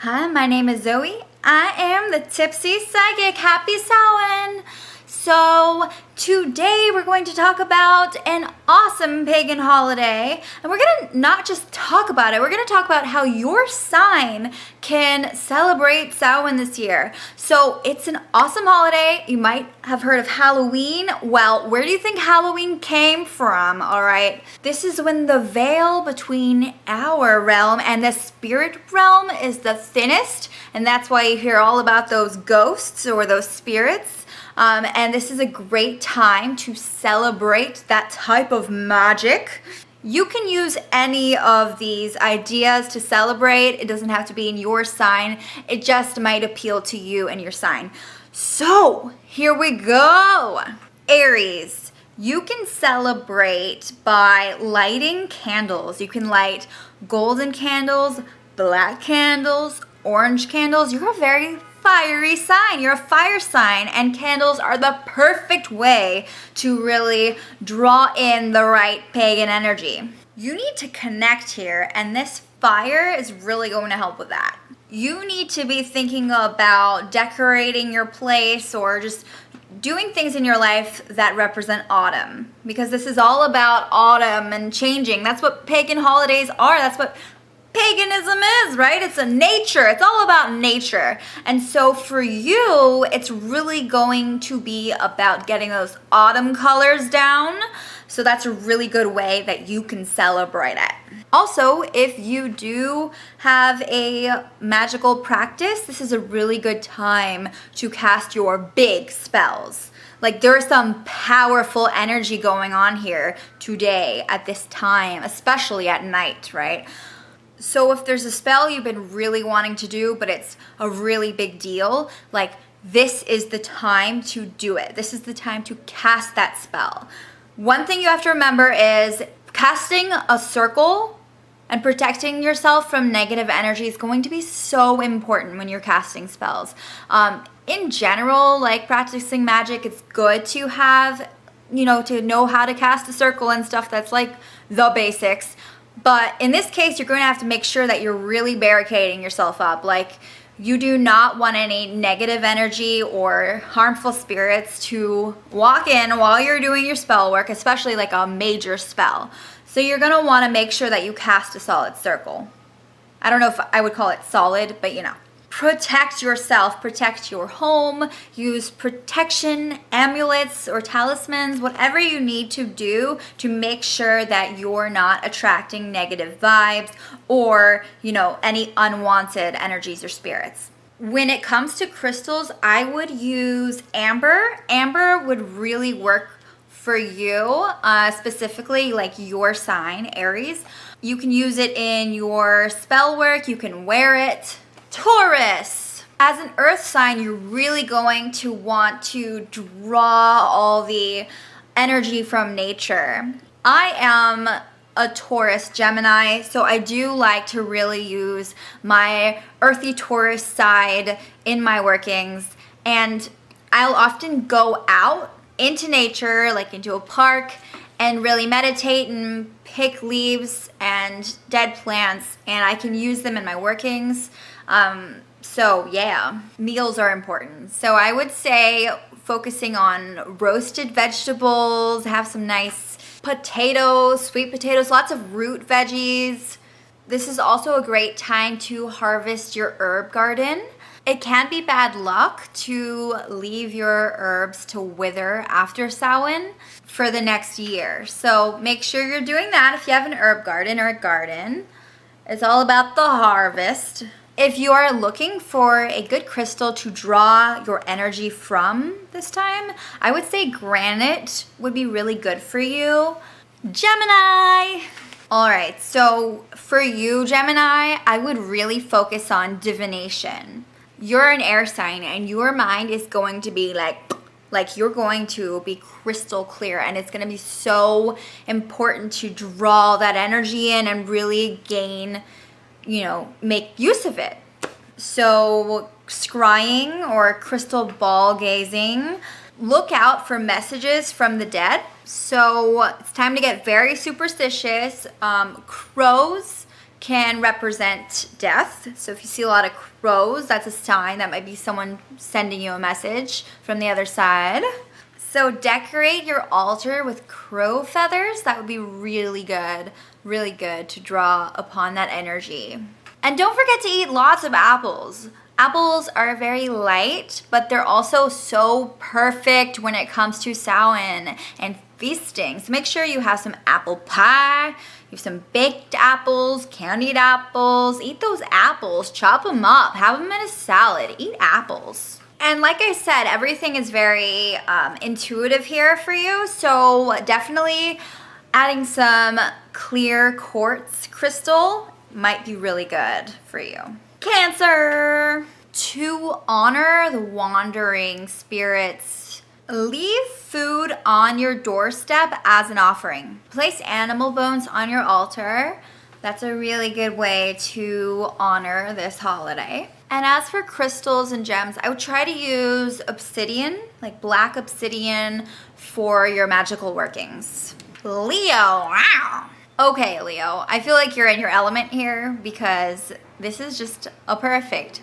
Hi, my name is Zoe. I am the Tipsy Psychic. Happy Samhain! So today we're going to talk about an awesome pagan holiday, and we're going to not just talk about it, we're going to talk about how your sign can celebrate Samhain this year. So it's an awesome holiday. You might have heard of Halloween. Well, where do you think Halloween came from? All right, this is when the veil between our realm and the spirit realm is the thinnest, and that's why you hear all about those ghosts or those spirits. And this is a great time to celebrate that type of magic. You can use any of these ideas to celebrate. It doesn't have to be in your sign. It just might appeal to you and your sign. So here we go. Aries, you can celebrate by lighting candles. You can light golden candles, black candles, orange candles. You're a very fiery sign. You're a fire sign, and candles are the perfect way to really draw in the right pagan energy. You need to connect here, and this fire is really going to help with that. You need to be thinking about decorating your place or just doing things in your life that represent autumn, because this is all about autumn and changing. That's what pagan holidays are. That's what paganism is, right? It's a nature. It's all about nature. And so for you, it's really going to be about getting those autumn colors down. So that's a really good way that you can celebrate it. Also, if you do have a magical practice, this is a really good time to cast your big spells. Like, there is some powerful energy going on here today at this time, especially at night, right? So if there's a spell you've been really wanting to do, but it's a really big deal, like, this is the time to do it. This is the time to cast that spell. One thing you have to remember is casting a circle and protecting yourself from negative energy is going to be so important when you're casting spells. In general, like practicing magic, it's good to have, to know how to cast a circle and stuff. That's like the basics. But in this case, you're going to have to make sure that you're really barricading yourself up. Like, you do not want any negative energy or harmful spirits to walk in while you're doing your spell work, especially like a major spell. So you're going to want to make sure that you cast a solid circle. I don't know if I would call it solid, but protect yourself, protect your home, use protection amulets or talismans, whatever you need to do to make sure that you're not attracting negative vibes or, any unwanted energies or spirits. When it comes to crystals, I would use amber. Amber would really work for you, specifically like your sign, Aries. You can use it in your spell work, you can wear it. Taurus, as an earth sign, you're really going to want to draw all the energy from nature. I am a Taurus Gemini, so I do like to really use my earthy Taurus side in my workings, and I'll often go out into nature, like into a park, and really meditate and pick leaves and dead plants, and I can use them in my workings. So yeah, meals are important. So I would say focusing on roasted vegetables, have some nice potatoes, sweet potatoes, lots of root veggies. This is also a great time to harvest your herb garden. It can be bad luck to leave your herbs to wither after Samhain for the next year. So make sure you're doing that if you have an herb garden or a garden. It's all about the harvest. If you are looking for a good crystal to draw your energy from this time, I would say granite would be really good for you. Gemini! All right, so for you, Gemini, I would really focus on divination. You're an air sign, and your mind is going to be like you're going to be crystal clear, and it's going to be so important to draw that energy in and really gain, make use of it. So scrying or crystal ball gazing, look out for messages from the dead. So it's time to get very superstitious. Crows can represent death. So if you see a lot of crows, that's a sign that might be someone sending you a message from the other side. So decorate your altar with crow feathers. That would be really good to draw upon that energy. And don't forget to eat lots of apples. Apples are very light, but they're also so perfect when it comes to Samhain and feasting. So make sure you have some apple pie, you have some baked apples, candied apples. Eat those apples, chop them up, have them in a salad. Eat apples. And like I said, everything is very intuitive here for you. So definitely adding some clear quartz crystal might be really good for you. Cancer. To honor the wandering spirits, leave food on your doorstep as an offering. Place animal bones on your altar. That's a really good way to honor this holiday. And as for crystals and gems, I would try to use obsidian, like black obsidian, for your magical workings. Leo. Wow. Okay, Leo, I feel like you're in your element here because this is just a perfect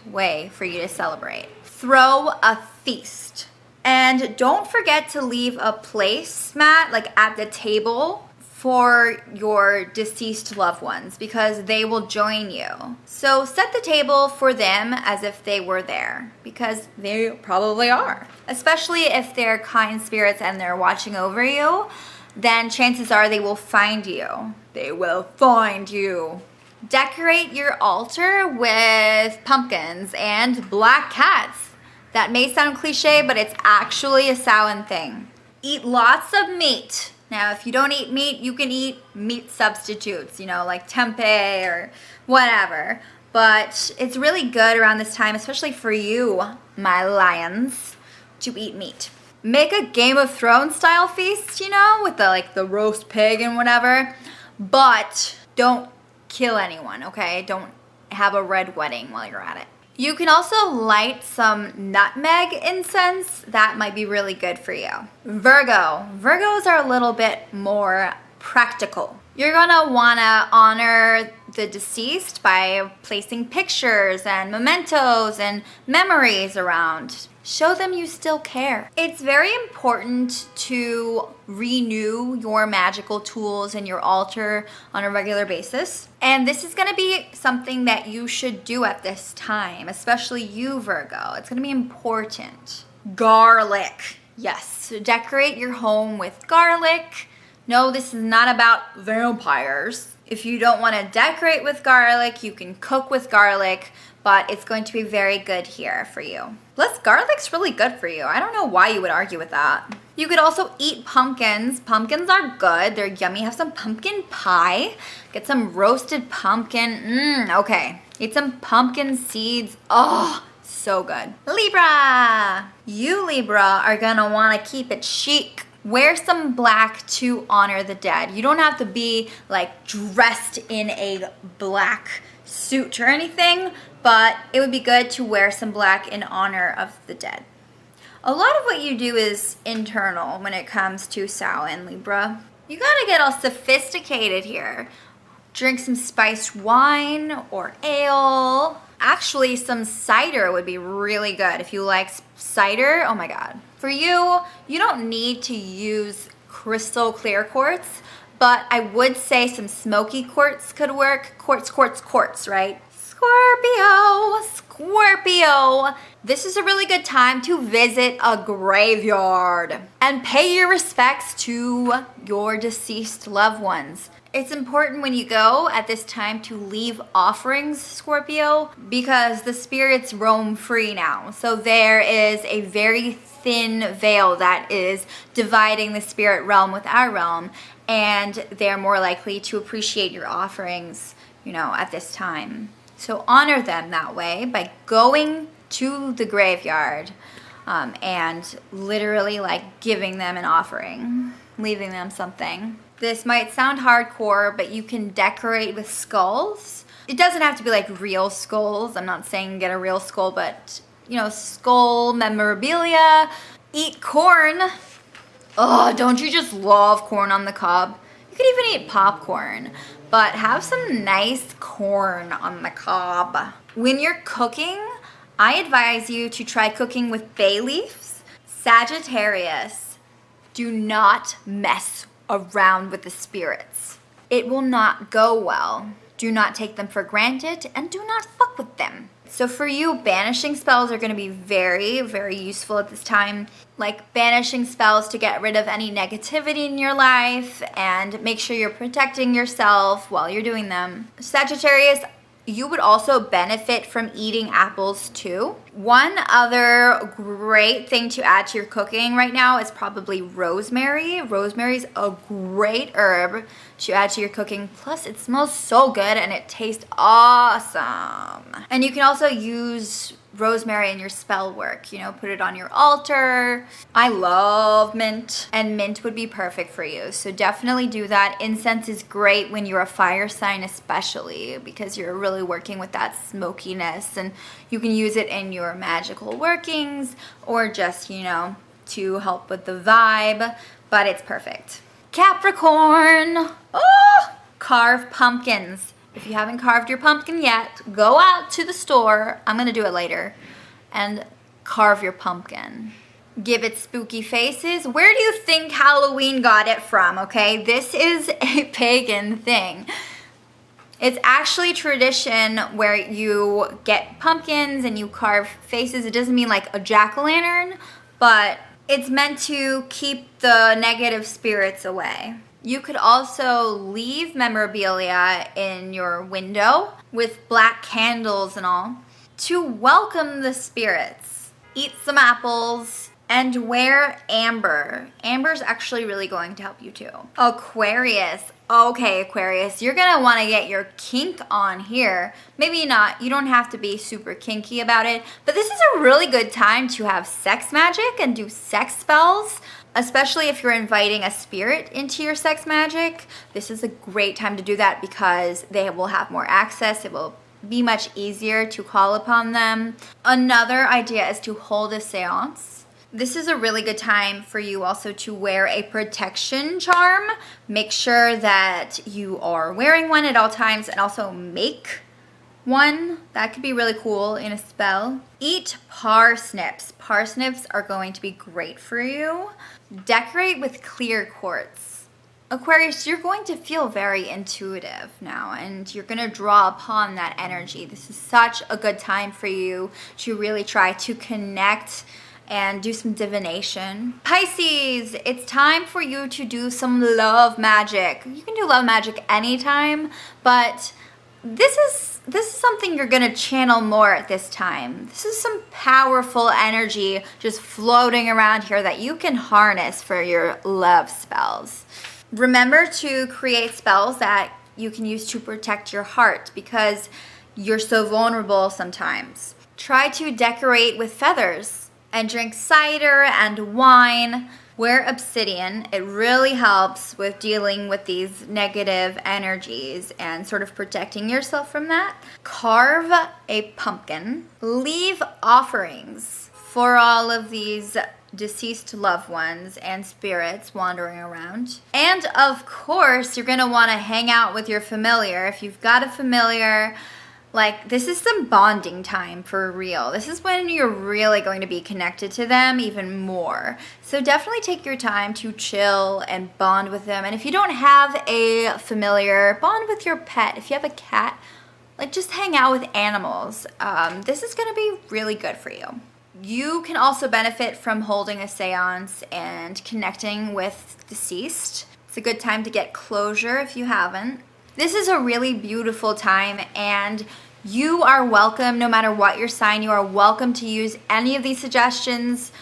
way for you to celebrate. Throw a feast. And don't forget to leave a placemat, like at the table, for your deceased loved ones because they will join you. So set the table for them as if they were there because they probably are. Especially if they're kind spirits and they're watching over you, then chances are they will find you. They will find you. Decorate your altar with pumpkins and black cats. That may sound cliche, but it's actually a Samhain thing. Eat lots of meat. Now, if you don't eat meat, you can eat meat substitutes, like tempeh or whatever. But it's really good around this time, especially for you, my lions, to eat meat. Make a Game of Thrones style feast, with the roast pig and whatever. But don't kill anyone, okay? Don't have a red wedding while you're at it. You can also light some nutmeg incense. That might be really good for you. Virgo. Virgos are a little bit more practical. You're gonna wanna honor the deceased by placing pictures and mementos and memories around. Show them you still care. It's very important to renew your magical tools and your altar on a regular basis. And this is gonna be something that you should do at this time, especially you, Virgo. It's gonna be important. Garlic. Yes, decorate your home with garlic. No, this is not about vampires. If you don't want to decorate with garlic, you can cook with garlic, but it's going to be very good here for you. Plus, garlic's really good for you. I don't know why you would argue with that. You could also eat pumpkins. Pumpkins are good. They're yummy. Have some pumpkin pie. Get some roasted pumpkin. Okay. Eat some pumpkin seeds. Oh, so good. Libra. You, Libra, are going to want to keep it chic. Wear some black to honor the dead. You don't have to be dressed in a black suit or anything, but it would be good to wear some black in honor of the dead. A lot of what you do is internal when it comes to Samhain, Libra. You gotta get all sophisticated here. Drink some spiced wine or ale. Actually, some cider would be really good. If you like cider, oh my God. For you, you don't need to use crystal clear quartz, but I would say some smoky quartz could work. Quartz, right? Scorpio. This is a really good time to visit a graveyard and pay your respects to your deceased loved ones. It's important when you go at this time to leave offerings, Scorpio, because the spirits roam free now. So there is a very thin veil that is dividing the spirit realm with our realm, and they're more likely to appreciate your offerings, at this time. So honor them that way by going to the graveyard and literally giving them an offering, leaving them something. This might sound hardcore, but you can decorate with skulls. It doesn't have to be real skulls. I'm not saying get a real skull, but skull memorabilia. Eat corn. Oh, don't you just love corn on the cob? You could even eat popcorn. but have some nice corn on the cob. When you're cooking, I advise you to try cooking with bay leaves. Sagittarius, do not mess around with the spirits. It will not go well. Do not take them for granted and do not fuck with them. So for you, banishing spells are going to be very, very useful at this time. Like banishing spells to get rid of any negativity in your life and make sure you're protecting yourself while you're doing them. Sagittarius, you would also benefit from eating apples too. One other great thing to add to your cooking right now is probably rosemary. Rosemary is a great herb to add to your cooking. Plus, it smells so good and it tastes awesome. And you can also use rosemary in your spell work, you know, put it on your altar. I love mint, and mint would be perfect for you. So definitely do that. Incense is great when you're a fire sign, especially because you're really working with that smokiness, and you can use it in your magical workings or just, you know, to help with the vibe, but it's perfect. Capricorn, carve pumpkins. If you haven't carved your pumpkin yet, go out to the store, I'm gonna do it later, and carve your pumpkin. Give it spooky faces. Where do you think Halloween got it from, okay? This is a pagan thing. It's actually tradition where you get pumpkins and you carve faces. It doesn't mean like a jack-o'-lantern, but it's meant to keep the negative spirits away. You could also leave memorabilia in your window with black candles and all to welcome the spirits. Eat some apples and wear amber. Amber is actually really going to help you too. Aquarius. Okay, Aquarius, you're gonna wanna get your kink on here. Maybe not, you don't have to be super kinky about it, but this is a really good time to have sex magic and do sex spells. Especially if you're inviting a spirit into your sex magic, this is a great time to do that because they will have more access. It will be much easier to call upon them. Another idea is to hold a seance. This is a really good time for you also to wear a protection charm. Make sure that you are wearing one at all times and also make one. That could be really cool in a spell. Eat parsnips. Parsnips are going to be great for you. Decorate with clear quartz. Aquarius, you're going to feel very intuitive now and you're going to draw upon that energy. This is such a good time for you to really try to connect and do some divination. Pisces, it's time for you to do some love magic. You can do love magic anytime, but this is something you're gonna channel more at this time. This is some powerful energy just floating around here that you can harness for your love spells. Remember to create spells that you can use to protect your heart because you're so vulnerable sometimes. Try to decorate with feathers and drink cider and wine. Wear obsidian. It really helps with dealing with these negative energies and sort of protecting yourself from that. Carve a pumpkin. Leave offerings for all of these deceased loved ones and spirits wandering around. And of course, you're going to want to hang out with your familiar. If you've got a familiar, like, this is some bonding time for real. This is when you're really going to be connected to them even more. So definitely take your time to chill and bond with them. And if you don't have a familiar, bond with your pet. If you have a cat, like, just hang out with animals. This is going to be really good for you. You can also benefit from holding a seance and connecting with deceased. It's a good time to get closure if you haven't. This is a really beautiful time and you are welcome, no matter what your sign, you are welcome to use any of these suggestions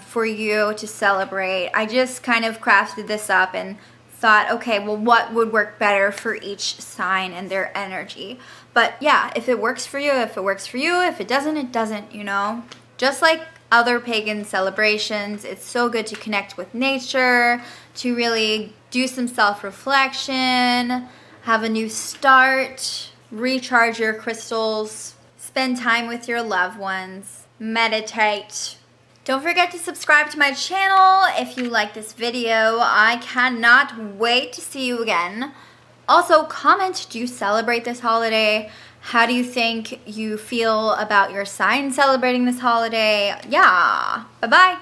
for you to celebrate. I just kind of crafted this up and thought, okay, well, what would work better for each sign and their energy? But yeah, if it works for you, if it works for you, if it doesn't, you know? Just like other pagan celebrations, it's so good to connect with nature, to really do some self-reflection, have a new start, recharge your crystals, spend time with your loved ones, meditate. Don't forget to subscribe to my channel if you like this video. I cannot wait to see you again Also, comment, do you celebrate this holiday? How do you think you feel about your sign celebrating this holiday? Yeah. Bye-bye.